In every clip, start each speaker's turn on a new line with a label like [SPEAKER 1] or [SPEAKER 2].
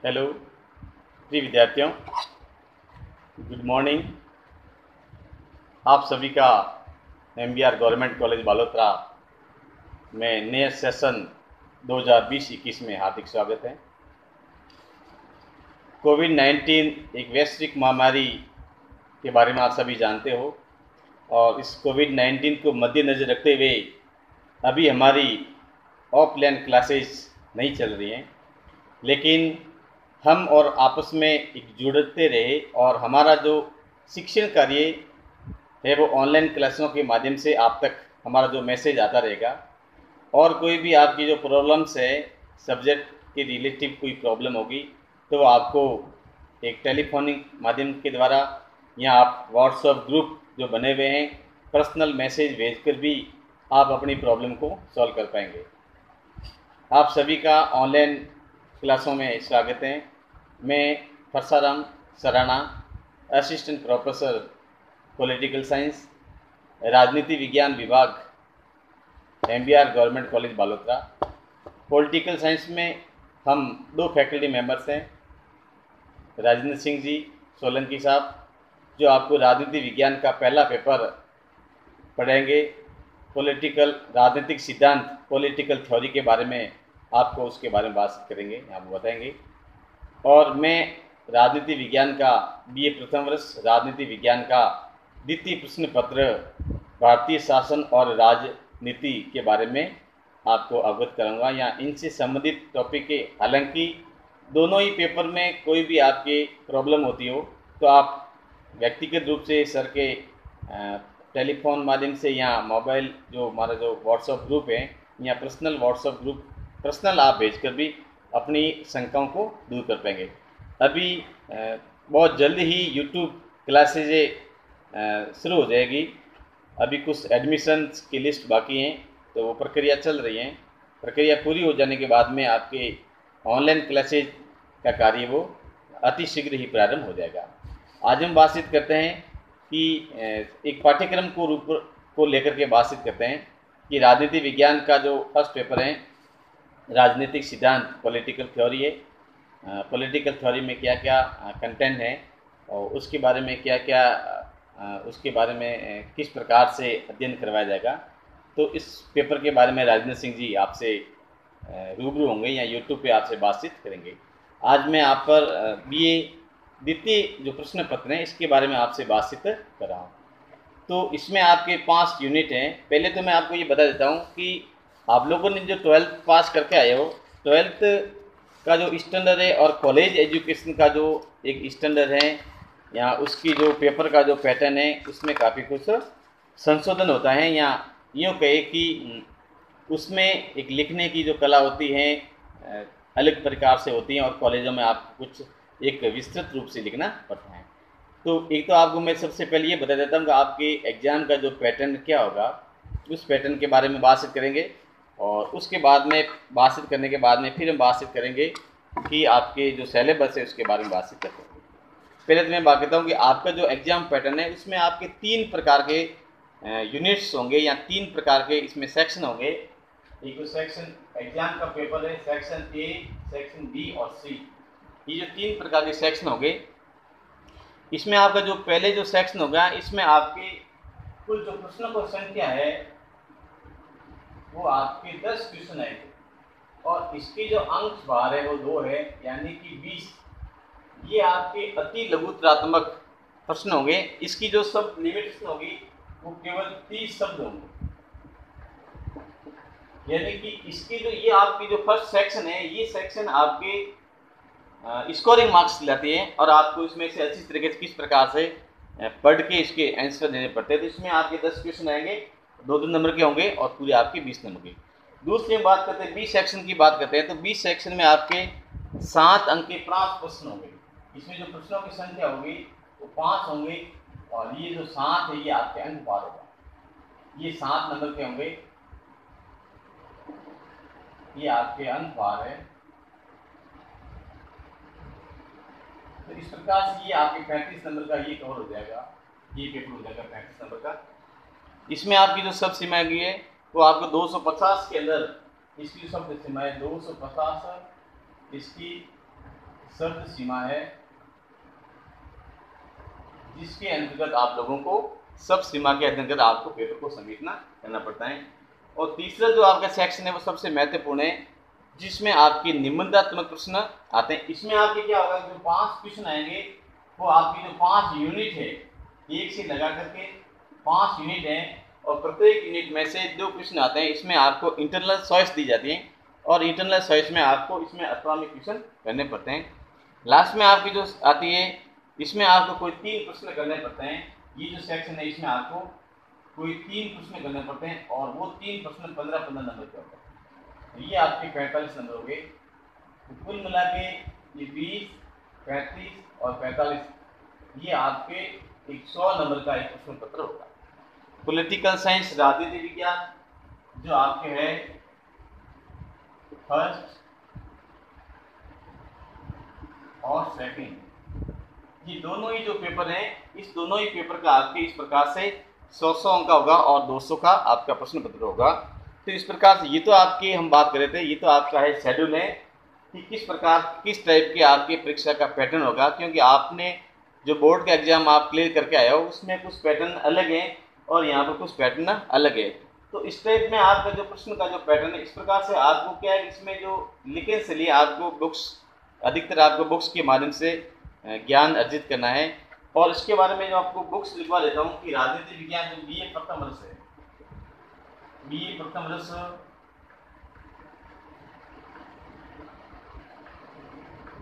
[SPEAKER 1] Hello प्रिय विद्यार्थियों, good morning. आप सभी का एमबीआर गवर्नमेंट कॉलेज बालोतरा में नए सेशन 2020-21 में हार्दिक स्वागत है। कोविड-19 एक वैश्विक महामारी के बारे में आप सभी जानते हो और इस कोविड-19 को मद्देनज़र रखते हुए अभी हमारी ऑफलाइन क्लासेस नहीं चल रही हैं, लेकिन हम और आपस में एक जुड़ते रहे और हमारा जो शिक्षण कार्य है वो ऑनलाइन क्लासों के माध्यम से आप तक हमारा जो मैसेज आता रहेगा। और कोई भी आपकी जो प्रॉब्लम्स है, सब्जेक्ट के रिलेटिव कोई प्रॉब्लम होगी तो आपको एक टेलीफोनिक माध्यम के द्वारा या आप व्हाट्सएप ग्रुप जो बने हुए हैं पर्सनल मैसेज भेजकर भी आप अपनी प्रॉब्लम को सॉल्व कर पाएंगे। आप सभी का ऑनलाइन क्लासों में स्वागत है। मैं Parsaram Sarana, assistant professor political science, राजनीति विज्ञान विभाग, MBR government college Balotra. Political science में हम 2 फैकल्टी मेंबर्स हैं, राजेंद्र सिंह जी सोलंकी साहब, जो आपको राजनीति विज्ञान का पहला पेपर पढ़ाएंगे। राजनीतिक सिद्धांत, पॉलिटिकल थ्योरी के बारे में आपको उसके बारे में बात करेंगे, आपको बताएंगे। और मैं राजनीति विज्ञान का बीए प्रथम वर्ष राजनीति विज्ञान का द्वितीय प्रश्न पत्र भारतीय शासन और राजनीति के बारे में आपको अवगत कराऊंगा या इनसे संबंधित टॉपिक के। हालांकि दोनों ही पेपर में कोई भी आपके प्रॉब्लम होती हो तो आप व्यक्तिगत रूप से सर के टेलीफोन माध्यम से या मोबाइल जो हमारा जो व्हाट्सएप ग्रुप है या पर्सनल व्हाट्सएप ग्रुप पर्सनल आप भेजकर भी अपनी शंकाओं को दूर कर पाएंगे। अभी बहुत जल्द ही यूट्यूब क्लासेज शुरू हो जाएगी। अभी कुछ एडमिशन्स की लिस्ट बाकी हैं तो वो प्रक्रिया चल रही है। प्रक्रिया पूरी हो जाने के बाद में आपके ऑनलाइन क्लासेज का कार्य वो अतिशीघ्र ही प्रारंभ हो जाएगा। आज हम बातचीत करते हैं कि एक पाठ्यक्रम को लेकर के बातचीत करते हैं कि राजनीति विज्ञान का जो फर्स्ट पेपर है राजनीतिक सिद्धांत पॉलिटिकल थ्योरी है। पॉलिटिकल थ्योरी में क्या क्या कंटेंट है और उसके बारे में क्या क्या उसके बारे में किस प्रकार से अध्ययन करवाया जाएगा। तो इस पेपर के बारे में राजेंद्र सिंह जी आपसे रूबरू होंगे या यूट्यूब पे आपसे बातचीत करेंगे। आज मैं आप पर बीए द्वितीय जो प्रश्न पत्र हैं इसके बारे में आपसे बातचीत कर रहा हूँ। तो इसमें आपके 5 यूनिट हैं। पहले तो मैं आपको ये बता देता हूँ कि आप लोगों ने जो 12th पास करके आए हो, 12th का जो स्टैंडर्ड है और कॉलेज एजुकेशन का जो एक स्टैंडर्ड है या उसकी जो पेपर का जो पैटर्न है उसमें काफ़ी कुछ संशोधन होता है, या यूँ कहे कि उसमें एक लिखने की जो कला होती है अलग प्रकार से होती है और कॉलेजों में आपको कुछ एक विस्तृत रूप से लिखना पड़ता है। तो एक तो आपको मैं सबसे पहले ये बता देता हूँ कि आपके एग्ज़ाम का जो पैटर्न क्या होगा, उस पैटर्न के बारे में बातचीत करेंगे और उसके बाद में बातचीत करने के बाद में फिर हम बातचीत करेंगे कि आपके जो सिलेबस है उसके बारे में बातचीत करते हैं। पहले तो मैं बात करता हूँ कि आपका जो एग्ज़ाम पैटर्न है उसमें आपके 3 प्रकार के यूनिट्स होंगे या 3 प्रकार के इसमें सेक्शन होंगे। एक तो सेक्शन एग्ज़ाम का पेपर है, सेक्शन ए, सेक्शन बी और सी। ये जो 3 प्रकार के सेक्शन होंगे, इसमें आपका जो पहले जो सेक्शन होगा इसमें आपके कुल जो प्रश्नों की संख्या है वो आपके 10 क्वेश्चन आएंगे और इसके जो अंक भार है वो 2 है, यानी कि 20। ये आपके अति लघुतरात्मक प्रश्न होंगे। इसकी जो सब लिमिटेशन होगी वो केवल 30 शब्द होंगे, यानी कि इसकी जो ये आपकी जो फर्स्ट सेक्शन है ये सेक्शन आपके स्कोरिंग मार्क्स लाती है और आपको इसमें से अच्छी तरीके से किस प्रकार से पढ़ के इसके आंसर देने पड़ते हैं। तो इसमें आपके 10 क्वेश्चन आएंगे, 2-2 नंबर के होंगे और पूरे आपके 20 नंबर के। दूसरी हम बात करते हैं बी सेक्शन की बात करते हैं। तो बी सेक्शन में आपके 7 अंक के 5 प्रश्न होंगे। इसमें जो प्रश्नों की संख्या होगी वो 5 होंगे और ये जो 7 है ये आपके अंक भार होगा। ये 7 नंबर के होंगे, ये आपके अंक भार है। तो इस प्रकार से ये आपके 35 नंबर का ये कवर हो जाएगा, ये पेपर हो जाएगा 35 नंबर का। इसमें आपकी जो सब सीमा की है वो आपको 250 के अंदर इसकी सब सीमा है 250, इसकी शब्द सीमा है जिसके अंतर्गत आप लोगों को शब्द सीमा के अंतर्गत आपको पेपर को समेटना करना पड़ता है। और तीसरा जो आपका सेक्शन है वो सबसे महत्वपूर्ण है, जिसमें आपके निबंधात्मक प्रश्न आते हैं। इसमें आपके क्या होगा, जो 5 क्वेश्चन आएंगे वो आपकी जो 5 यूनिट है, एक से लगा करके 5 यूनिट हैं, और प्रत्येक यूनिट में से 2 क्वेश्चन आते हैं। इसमें आपको इंटरनल चॉइस दी जाती है, और इंटरनल चॉइस में आपको इसमें 18 क्वेश्चन करने पड़ते हैं। लास्ट में आपकी जो आती है, इसमें आपको कोई 3 प्रश्न करने पड़ते हैं। ये जो सेक्शन है इसमें आपको कोई 3 प्रश्न करने पड़ते हैं, और वो 3 प्रश्न 15-15 नंबर के होते हैं। ये आपके 45 नंबर हो गए। तो कुल मिला के ये 20, 35 और 45, ये आपके 100 नंबर का एक प्रश्न पत्र होगा। पॉलिटिकल साइंस, राजनीति विज्ञान जो आपके है फर्स्ट और सेकंड, ये दोनों ही जो पेपर हैं, इस दोनों ही पेपर का आपके इस प्रकार से 100 अंक का होगा और 200 का आपका प्रश्न पत्र होगा। तो इस प्रकार से ये तो आपकी हम बात कर रहे थे, ये तो आपका है शेड्यूल है कि किस प्रकार किस टाइप के आपके परीक्षा का पैटर्न होगा, क्योंकि आपने जो बोर्ड का एग्जाम आप क्लियर करके आए हो उसमें कुछ पैटर्न अलग है और यहाँ पर कुछ पैटर्न अलग है। तो इस टाइप में आपका जो प्रश्न का जो पैटर्न है, इस प्रकार से आपको क्या है, इसमें जो लिखने से लिए आपको बुक्स, अधिकतर आपको बुक्स के माध्यम से ज्ञान अर्जित करना है। और इसके बारे में जो आपको बुक्स लिखवा देता हूँ कि राजनीति विज्ञान जो BA प्रथम वर्ष है, BA प्रथम वर्ष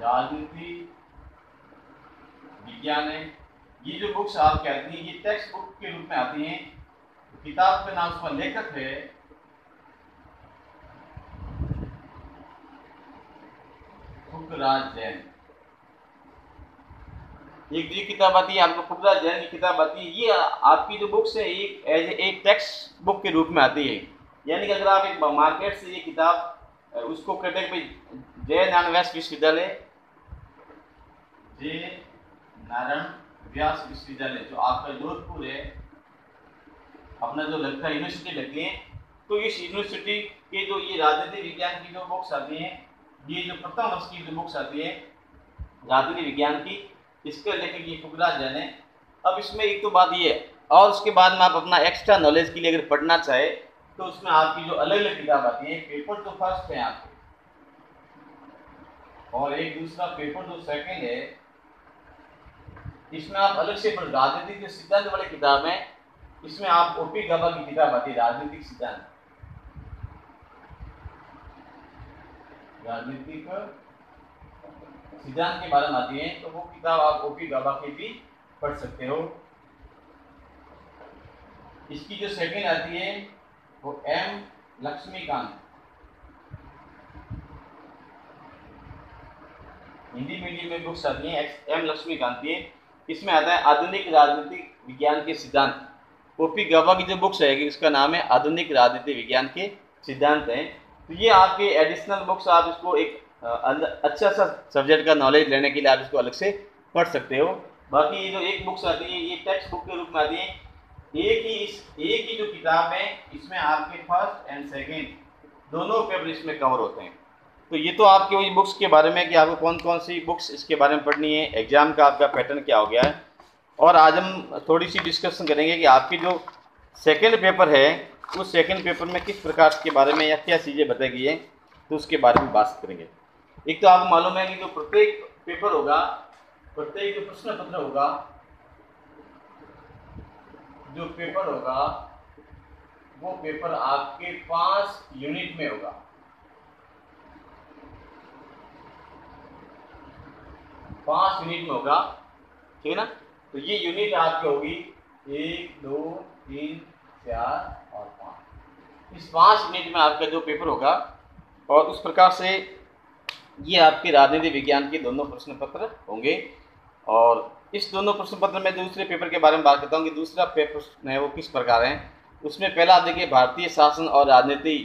[SPEAKER 1] राजनीति विज्ञान है, ये जो बुक्स आप कहती हैं ये टेक्स्ट बुक के रूप में आती हैं। किताब का नाम, उसका लेखक है फुकराज जैन। एक ये किताब आती है आपको फुकराज जैन की किताब आती है। ये आपकी जो बुक्स है एक एज एक टेक्स्ट बुक के रूप में आती है, यानी कि अगर आप एक मार्केट से ये किताब उसको कहते हैं जय नारायण व्यास विश्वविद्यालय, जय नारायण व्यास विश्वविद्यालय जो आपका जोधपुर है, अपना जो लगता है यूनिवर्सिटी लगती है, तो इस यूनिवर्सिटी के जो ये राजनीति विज्ञान की जो बुक्स आती हैं, ये जो प्रथम वर्ष की जो बुक्स आती है राजनीति विज्ञान की, इसके लेखक ये फुकराज जैन है। अब इसमें एक तो बात ये है, और उसके बाद में आप अपना एक्स्ट्रा नॉलेज के लिए अगर पढ़ना चाहे तो उसमें आपकी जो अलग अलग किताब आती है, पेपर तो फर्स्ट है आपके, और एक दूसरा पेपर जो सेकंड है, इसमें आप अलग से पढ़। राजनीतिक जो सिद्धांत वाली किताब है, इसमें आप OP गवा की किताब आती है राजनीतिक सिद्धांत, राजनीतिक सिद्धांत के बारे में आती है, तो वो किताब आप OP गवा की भी पढ़ सकते हो। इसकी जो सेकंड आती है वो M लक्ष्मीकांत, हिंदी मीडियम में बुक्स आती हैं M लक्ष्मीकांत की। इसमें आता है आधुनिक राजनीतिक विज्ञान के सिद्धांत। OP गवा की जो बुक्स है इसका नाम है आधुनिक राजनीति विज्ञान के सिद्धांत हैं। तो ये आपके एडिशनल बुक्स, आप इसको एक अच्छा सा सब्जेक्ट का नॉलेज लेने के लिए आप इसको अलग से पढ़ सकते हो। बाकी ये जो एक बुक्स आती है ये टेक्स्ट बुक के रूप में आती है। एक ही जो किताब है इसमें आपके फर्स्ट एंड सेकंड दोनों पेपर इसमें कवर होते हैं। तो ये तो आपके वही बुक्स के बारे में कि आपको कौन कौन सी बुक्स इसके बारे में पढ़नी है, एग्जाम का आपका पैटर्न क्या हो गया है। और आज हम थोड़ी सी डिस्कशन करेंगे कि आपकी जो सेकंड पेपर है उस सेकंड पेपर में किस प्रकार के बारे में या क्या चीज़ें बताई गई है, तो उसके बारे में बात करेंगे। एक तो आपको मालूम है कि जो प्रत्येक पेपर होगा, प्रत्येक जो प्रश्न पत्र होगा, जो पेपर होगा वो पेपर आपके 5 यूनिट में होगा। 5 यूनिट में होगा, ठीक है ना। तो ये यूनिट आपकी होगी 1, 2, 3, 4 और 5। इस 5 यूनिट में आपका जो पेपर होगा, और उस प्रकार से ये आपके राजनीति विज्ञान के दोनों प्रश्न पत्र होंगे। और इस दोनों प्रश्न पत्र में दूसरे पेपर के बारे में बात करता हूँ कि दूसरा पेपर है वो किस प्रकार है। उसमें पहला आप देखिए भारतीय शासन और राजनीति।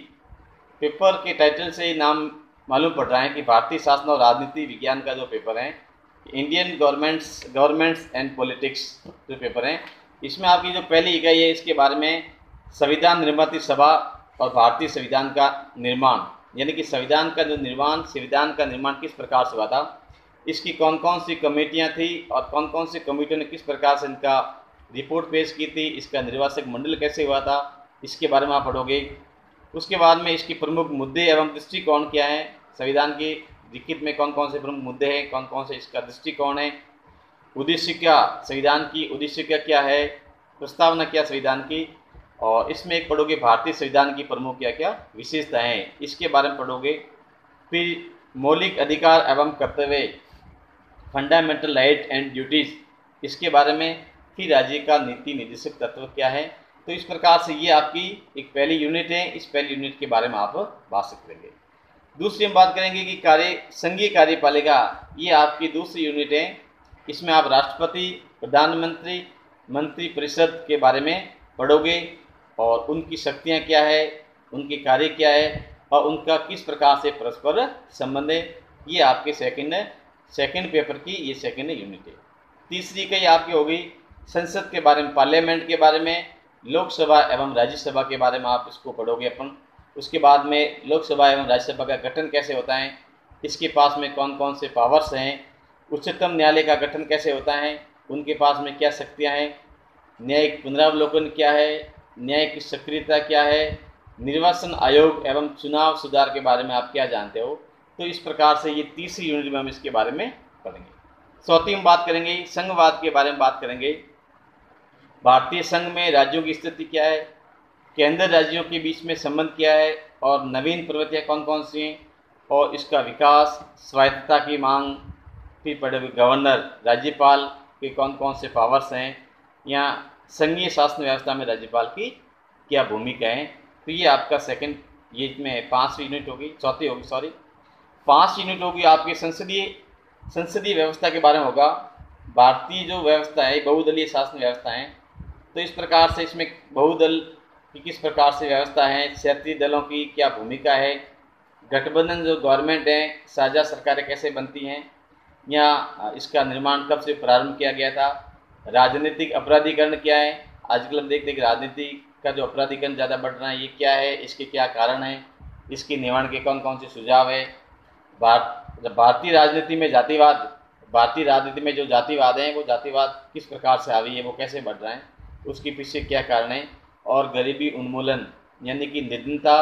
[SPEAKER 1] पेपर के टाइटल से ही नाम मालूम पड़ रहा है कि भारतीय शासन और राजनीति विज्ञान का जो पेपर है, इंडियन गवर्नमेंट्स एंड पॉलिटिक्स जो पेपर हैं, इसमें आपकी जो पहली इकाई है इसके बारे में संविधान निर्माती सभा और भारतीय संविधान का निर्माण, यानी कि संविधान का निर्माण किस प्रकार से हुआ था, इसकी कौन कौन सी कमेटियां थी और कौन कौन सी कमेटियों ने किस प्रकार से इनका रिपोर्ट पेश की थी, इसका निर्वाचक मंडल कैसे हुआ था, इसके बारे में आप पढ़ोगे। उसके बाद में इसकी प्रमुख मुद्दे एवं दृष्टिकोण क्या है, संविधान की लिखित में कौन कौन से प्रमुख मुद्दे हैं, कौन कौन से इसका दृष्टिकोण है, उद्देश्य क्या, संविधान की उद्देश्य क्या है, प्रस्तावना क्या संविधान की, और इसमें एक पढ़ोगे भारतीय संविधान की प्रमुख क्या क्या विशेषताएं हैं, इसके बारे में पढ़ोगे। फिर मौलिक अधिकार एवं कर्तव्य, फंडामेंटल राइट एंड ड्यूटीज़, इसके बारे में। फिर राज्य का नीति निर्देशक तत्व क्या है। तो इस प्रकार से ये आपकी एक पहली यूनिट है, इस पहली यूनिट के बारे में आप बात करेंगे। दूसरी हम बात करेंगे कि संघीय कार्यपालिका, ये आपकी दूसरी यूनिट है। इसमें आप राष्ट्रपति, प्रधानमंत्री, मंत्री परिषद के बारे में पढ़ोगे और उनकी शक्तियाँ क्या है, उनके कार्य क्या है और उनका किस प्रकार से परस्पर संबंध है। ये आपके सेकंड पेपर की ये सेकंड यूनिट है। तीसरी कई आपकी होगी संसद के बारे में, पार्लियामेंट के बारे में, लोकसभा एवं राज्यसभा के बारे में आप इसको पढ़ोगे अपन। उसके बाद में लोकसभा एवं राज्यसभा का गठन कैसे होता है, इसके पास में कौन कौन से पावर्स हैं, उच्चतम न्यायालय का गठन कैसे होता है, उनके पास में क्या शक्तियाँ हैं, न्यायिक पुनरावलोकन क्या है, न्याय की सक्रियता क्या है, निर्वाचन आयोग एवं चुनाव सुधार के बारे में आप क्या जानते हो। तो इस प्रकार से ये तीसरी यूनिट में हम इसके बारे में पढ़ेंगे। चौथी हम बात करेंगे संघवाद के बारे में बात करेंगे। भारतीय संघ में राज्यों की स्थिति क्या है, केंद्र राज्यों के बीच में संबंध क्या है और नवीन प्रवृत्तियाँ कौन कौन सी हैं और इसका विकास, स्वायत्तता की मांग। फिर पढ़ेंगे गवर्नर, राज्यपाल के कौन कौन से पावर्स हैं, या संघीय शासन व्यवस्था में राज्यपाल की क्या भूमिका है। तो ये आपका सेकंड, ये इसमें 5वीं यूनिट होगी, चौथी होगी सॉरी, 5 यूनिट होगी आपकी संसदीय व्यवस्था के बारे में होगा। भारतीय जो व्यवस्था है बहुदलीय शासन व्यवस्था है, तो इस प्रकार से इसमें बहुदल की किस प्रकार से व्यवस्था है, क्षेत्रीय दलों की क्या भूमिका है, गठबंधन जो गवर्नमेंट है, साझा सरकारें कैसे बनती हैं, या इसका निर्माण कब से प्रारंभ किया गया था, राजनीतिक अपराधीकरण क्या है, आजकल हम देखते हैं कि राजनीति का जो अपराधीकरण ज़्यादा बढ़ रहा है, ये क्या है, इसके क्या कारण हैं, इसके निवारण के कौन कौन से सुझाव है। भारतीय राजनीति में जातिवाद, भारतीय राजनीति में जो जातिवाद है वो जातिवाद किस प्रकार से हावी है, वो कैसे बढ़ रहा है, उसके पीछे क्या कारण है, और गरीबी उन्मूलन यानी कि निर्धनता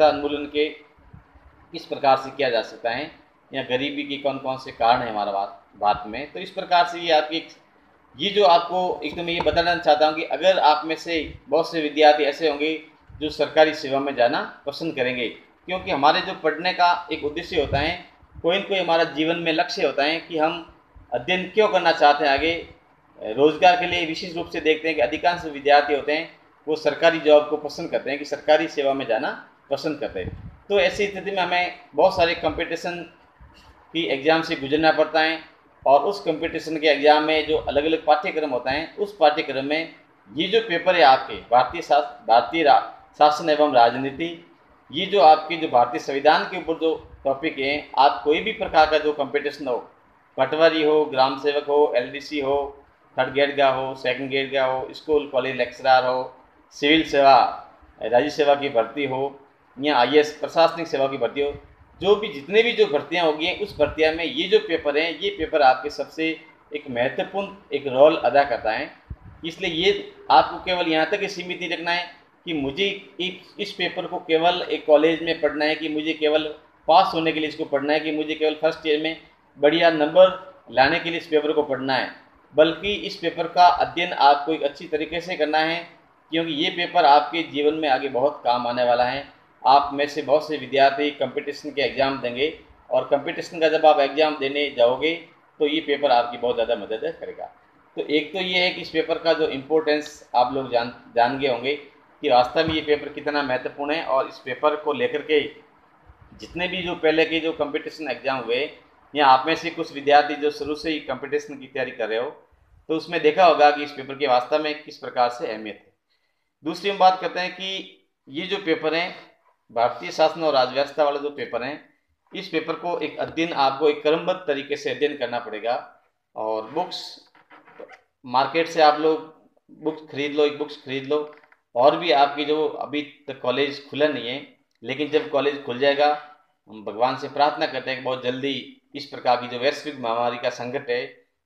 [SPEAKER 1] उन्मूलन के किस प्रकार से किया जा सकता है, या गरीबी के कौन कौन से कारण है हमारा भारत में। तो इस प्रकार से ये आपकी ये जो आपको एक तो मैं ये बताना चाहता हूँ कि अगर आप में से बहुत से विद्यार्थी ऐसे होंगे जो सरकारी सेवा में जाना पसंद करेंगे, क्योंकि हमारे जो पढ़ने का एक उद्देश्य होता है, कोई न कोई हमारा जीवन में लक्ष्य होता है कि हम अध्ययन क्यों करना चाहते हैं आगे, रोजगार के लिए विशेष रूप से देखते हैं कि अधिकांश विद्यार्थी होते हैं वो सरकारी जॉब को पसंद करते हैं, कि सरकारी सेवा में जाना पसंद करते हैं। तो ऐसी स्थिति में हमें बहुत सारे कंपटीशन की एग्ज़ाम से गुजरना पड़ता है, और उस कंपटीशन के एग्ज़ाम में जो अलग अलग पाठ्यक्रम होता है, उस पाठ्यक्रम में ये जो पेपर है आपके भारतीय शासन एवं राजनीति, ये जो आपके जो भारतीय संविधान के ऊपर जो टॉपिक हैं, आप कोई भी प्रकार का जो कंपटीशन हो, पटवारी हो, ग्राम सेवक हो, एलडीसी हो, थर्ड ग्रेड का हो, सेकंड ग्रेड का हो, स्कूल कॉलेज लेक्चरर हो, सिविल सेवा, राज्य सेवा की भर्ती हो, या आईएएस प्रशासनिक सेवा की भर्ती हो, जो भी जितने भी जो भर्तियाँ होगी हैं, उस भर्तियाँ में ये जो पेपर हैं, ये पेपर आपके सबसे एक महत्वपूर्ण एक रोल अदा करता है। इसलिए ये आपको केवल यहाँ तक ही सीमित नहीं रखना है कि मुझे इस पेपर को केवल एक कॉलेज में पढ़ना है, कि मुझे केवल पास होने के लिए इसको पढ़ना है, कि मुझे केवल फर्स्ट ईयर में बढ़िया नंबर लाने के लिए इस पेपर को पढ़ना है, बल्कि इस पेपर का अध्ययन आपको एक अच्छी तरीके से करना है, क्योंकि ये पेपर आपके जीवन में आगे बहुत काम आने वाला है। आप में से बहुत से विद्यार्थी कंपटीशन के एग्ज़ाम देंगे, और कंपटीशन का जब आप एग्ज़ाम देने जाओगे तो ये पेपर आपकी बहुत ज़्यादा मदद करेगा। तो एक तो ये है कि इस पेपर का जो इम्पोर्टेंस आप लोग जान गए होंगे कि वास्तव में ये पेपर कितना महत्वपूर्ण है, और इस पेपर को लेकर के जितने भी जो पहले के जो कंपटीशन एग्ज़ाम हुए, या आप में से कुछ विद्यार्थी जो शुरू से ही कंपटीशन की तैयारी कर रहे हो, तो उसमें देखा होगा कि इस पेपर के वास्तव में किस प्रकार से अहमियत है। दूसरी हम बात करते हैं कि ये जो पेपर हैं, भारतीय शासन और राज व्यवस्था वाला जो पेपर हैं, इस पेपर को एक अध्ययन आपको एक क्रमबद्ध तरीके से अध्ययन करना पड़ेगा, और बुक्स मार्केट से आप लोग बुक्स खरीद लो, और भी आपकी जो अभी तक कॉलेज खुला नहीं है, लेकिन जब कॉलेज खुल जाएगा, हम भगवान से प्रार्थना करते हैं कि बहुत जल्दी इस प्रकार की जो वैश्विक महामारी का संकट है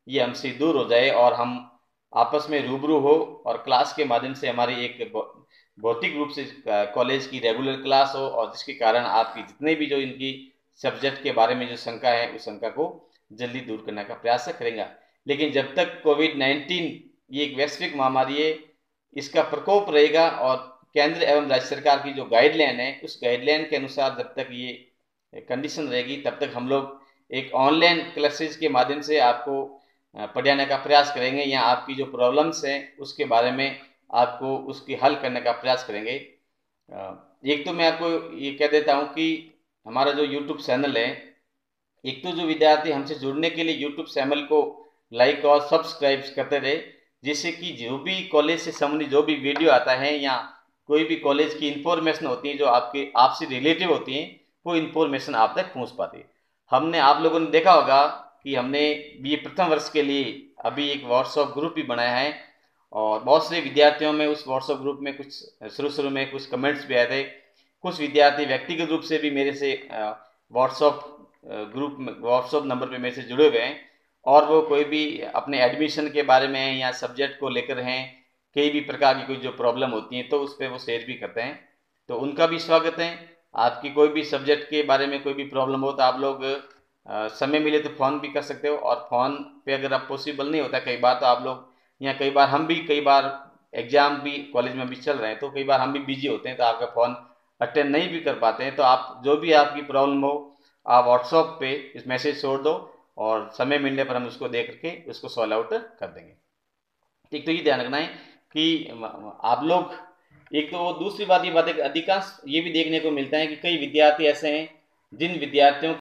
[SPEAKER 1] ये हमसे दूर हो जाए और हम आपस में रूबरू हो और क्लास के माध्यम से हमारी एक भौतिक रूप से कॉलेज की रेगुलर क्लास हो, और जिसके कारण आपकी जितने भी जो इनकी सब्जेक्ट के बारे में जो शंका है उस शंका को जल्दी दूर करने का प्रयास करेंगे। लेकिन जब तक कोविड-19 ये एक वैश्विक महामारी है, इसका प्रकोप रहेगा और केंद्र एवं राज्य सरकार की जो गाइडलाइन है उस गाइडलाइन के अनुसार जब तक ये कंडीशन रहेगी तब तक हम लोग एक ऑनलाइन क्लासेस के माध्यम से आपको पढ़ाने का प्रयास करेंगे, या आपकी जो प्रॉब्लम्स हैं उसके बारे में आपको उसकी हल करने का प्रयास करेंगे। एक तो मैं आपको ये कह देता हूँ कि हमारा जो यूट्यूब चैनल है, एक तो जो विद्यार्थी हमसे जुड़ने के लिए यूट्यूब चैनल को लाइक और सब्सक्राइब करते रहे, जिससे कि जो भी कॉलेज से संबंधित जो भी वीडियो आता है या कोई भी कॉलेज की इंफॉर्मेशन होती है जो आपके आपसे रिलेटिव होती हैं वो इंफॉर्मेशन आप तक पहुंच पाती है। हमने आप लोगों ने देखा होगा कि हमने बीए प्रथम वर्ष के लिए अभी एक व्हाट्सएप ग्रुप भी बनाया है, और बहुत से विद्यार्थियों में उस व्हाट्सएप ग्रुप में कुछ शुरू में कुछ कमेंट्स भी आए थे। कुछ विद्यार्थी व्यक्तिगत रूप से भी मेरे से व्हाट्सएप ग्रुप में व्हाट्सएप नंबर पे मेरे से जुड़े हुए हैं, और वो कोई भी अपने एडमिशन के बारे में या सब्जेक्ट को लेकर हैं, कई भी प्रकार की कोई जो प्रॉब्लम होती है तो उस पर वो शेयर भी करते हैं। तो उनका भी स्वागत है। आपकी कोई भी सब्जेक्ट के बारे में कोई भी प्रॉब्लम हो तो आप लोग समय मिले तो फ़ोन भी कर सकते हो, और फ़ोन पे अगर आप पॉसिबल नहीं होता कई बार तो आप लोग, या कई बार हम भी कई बार एग्ज़ाम भी कॉलेज में भी चल रहे हैं तो कई बार हम भी बिजी होते हैं तो आपका फ़ोन अटेंड नहीं भी कर पाते हैं, तो आप जो भी आपकी प्रॉब्लम हो आप व्हाट्सएप पे इस मैसेज छोड़ दो और समय मिलने पर हम उसको देख करके उसको सॉल्व आउट कर देंगे। एक तो ये ध्यान रखना है कि आप लोग, एक तो वो दूसरी बात ये बात है कि अधिकांश ये भी देखने को मिलता है कि कई विद्यार्थी ऐसे हैं जिन विद्यार्थियों